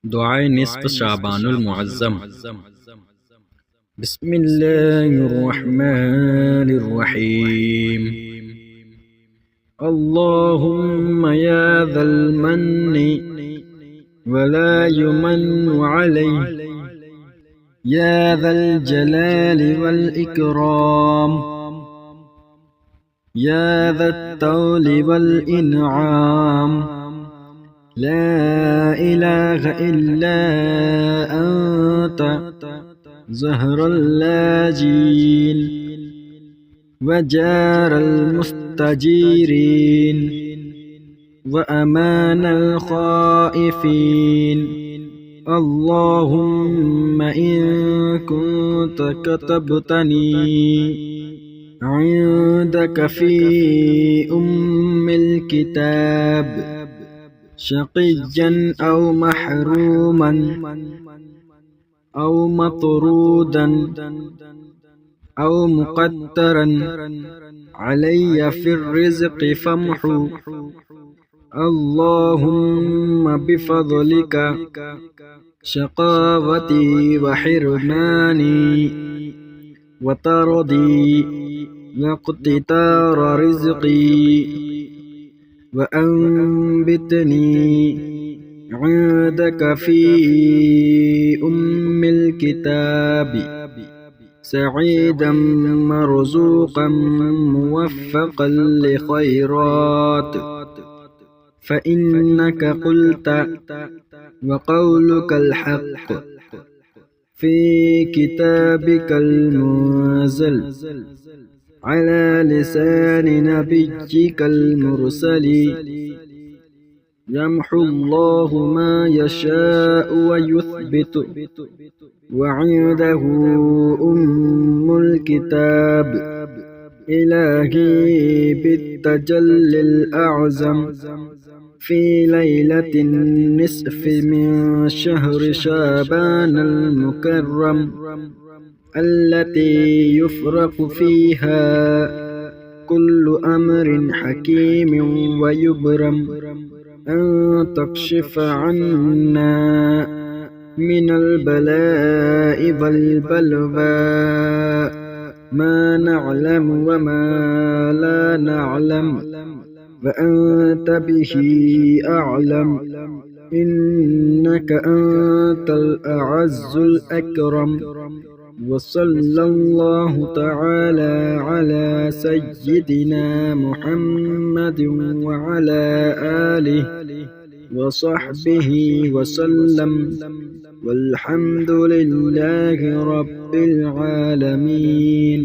دعاء نصف شعبان المعظم. بسم الله الرحمن الرحيم. اللهم يا ذا المن ولا يمن عليه، يا ذا الجلال والإكرام، يا ذا الطول والإنعام، لا إله إلا أنت زهر اللاجين وجار المستجيرين وأمان الخائفين. اللهم إن كنت كتبتني عندك في الكتاب شقيا أو محروما أو مطرودا أو مقدرا علي في الرزق فامحو. اللهم بفضلك شقاوتي وحرماني وطردي واقتتار رزقي، وأنبتني عندك في الكتاب سعيدا مرزوقا موفقا لخيرات، فإنك قلت وقولك الحق في كتابك المنزل على لسان نبيك المرسل. يمحو الله ما يشاء ويثبت، وعنده الكتاب. إلهي بالتجلي الأعظم في ليلة النصف من شهر شعبان المكرم التي يفرق فيها كل أمر حكيم ويبرم، أن تكشف عنا من البلاء والبلواء ما نعلم وما لا نعلم، وأنت به أعلم، إنك أنت الأعز الأكرم. وصلى الله تعالى على سيدنا محمد وعلى آله وصحبه وسلم، والحمد لله رب العالمين.